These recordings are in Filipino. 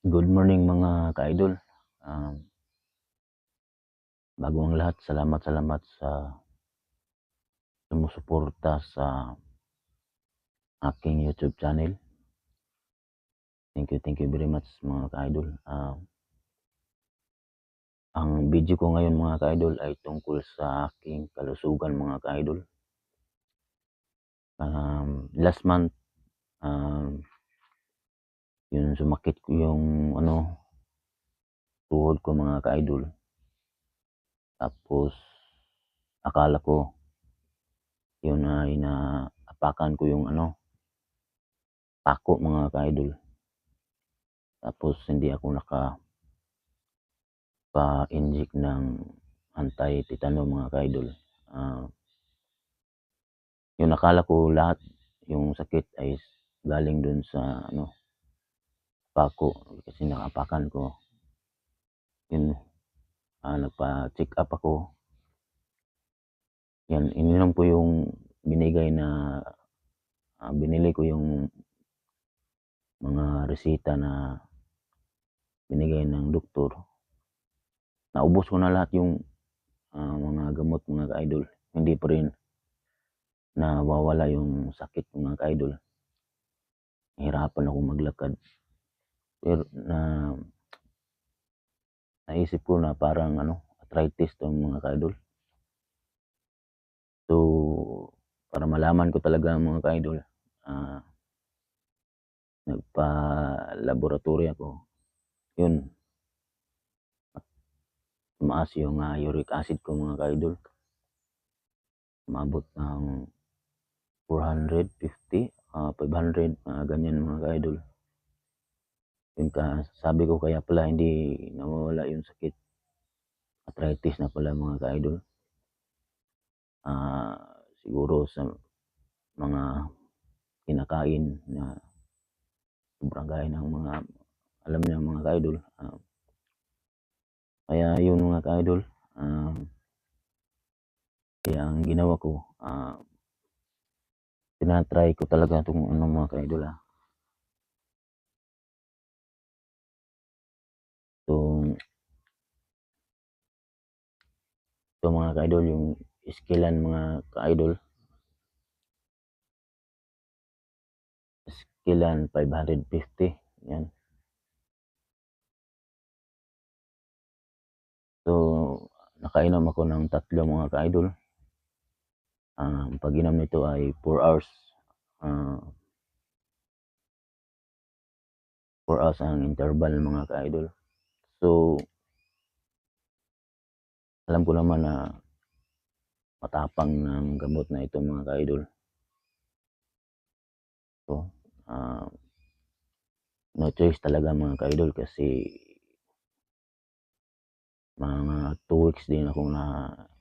Good morning mga ka-idol. Bago ang lahat, salamat sa sumusuporta sa aking YouTube channel. Thank you very much mga ka-idol. Ang video ko ngayon mga ka-idol ay tungkol sa aking kalusugan mga ka-idol. Last month, yung sumakit ko yung tuhod ko mga ka-idol. Tapos akala ko yun ay naapakan ko yung pako mga ka-idol. Tapos hindi ako pa-inject ng anti-tetano mga ka-idol. Yung akala ko lahat yung sakit ay galing dun sa pako kasi nakapakan ko. Yun, nagpa-check up ako. Yan, ininom ko yung binigay na binili ko yung mga resita na binigay ng doktor. Naubos ko na lahat yung mga gamot mga ka-idol. Hindi pa rin nawawala yung sakit mga ka-idol. Nahirapan ako maglakad. Pero naisip ko na parang arthritis 'tong mga ka-idol. So, para malaman ko talaga mga ka-idol, nagpa-laboratory ako. Yun, tumaas yung uric acid ko mga ka-idol. Umabot ng 450, 500, ganyan mga ka-idol. Yun sabi ko kaya pala hindi nawawala yung sakit. Arthritis na pala mga ka-idol. Siguro sa mga kinakain na sobrang gaya ng mga alam niyo mga ka-idol. Kaya yun mga ka-idol, kaya ang ginawa ko, tina-try ko talaga itong mga ka-idol, ito mga ka-idol, yung iskilan mga ka-idol, iskilan 550, yan. So, nakainom ako ng 3 mga ka-idol. Pag-inom nito ay 4 hours, 4 hours ang interval mga ka-idol. So, alam ko naman na matapang ng gamot na ito mga ka-idol. So, no choice talaga mga ka-idol kasi mga 2 weeks din akong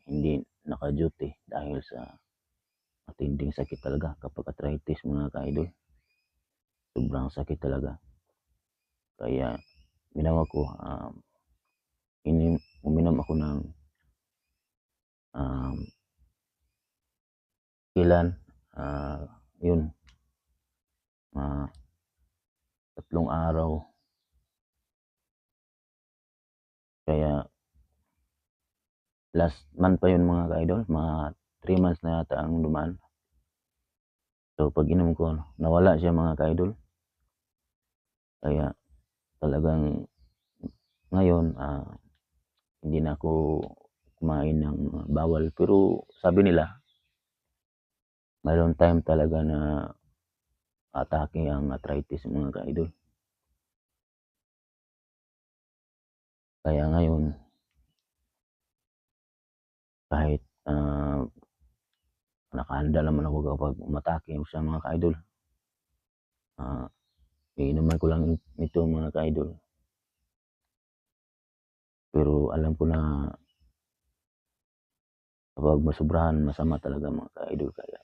hindi naka-duty dahil sa matinding sakit talaga kapag arthritis mga ka-idol. Sobrang sakit talaga. Kaya ginawa ko, uminom ako ng ilan, yun, 3 araw. Kaya last month pa yun mga ka-idol, mga 3 months na yata ang dumaan. So pag inom ko, nawala siya mga ka-idol. Kaya talagang ngayon, hindi na ako kumain ng bawal. Pero sabi nila, mayroon time talaga na atake ang arthritis mga ka-idol. Kaya ngayon, kahit nakahanda naman ako kapag umatake sa mga ka-idol, iinuman ko lang ito mga ka-idol. Pero alam ko na kapag masobrahan, masama talaga mga ka-idol. Kaya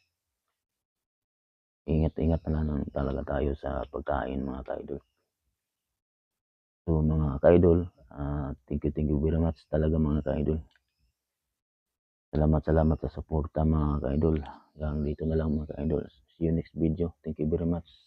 ingat-ingat na lang talaga tayo sa pagkain mga ka-idol. So mga ka-idol, thank you very much talaga mga ka-idol. Salamat sa suporta mga ka-idol. Hanggang dito na lang mga ka-idol. See you next video. Thank you very much.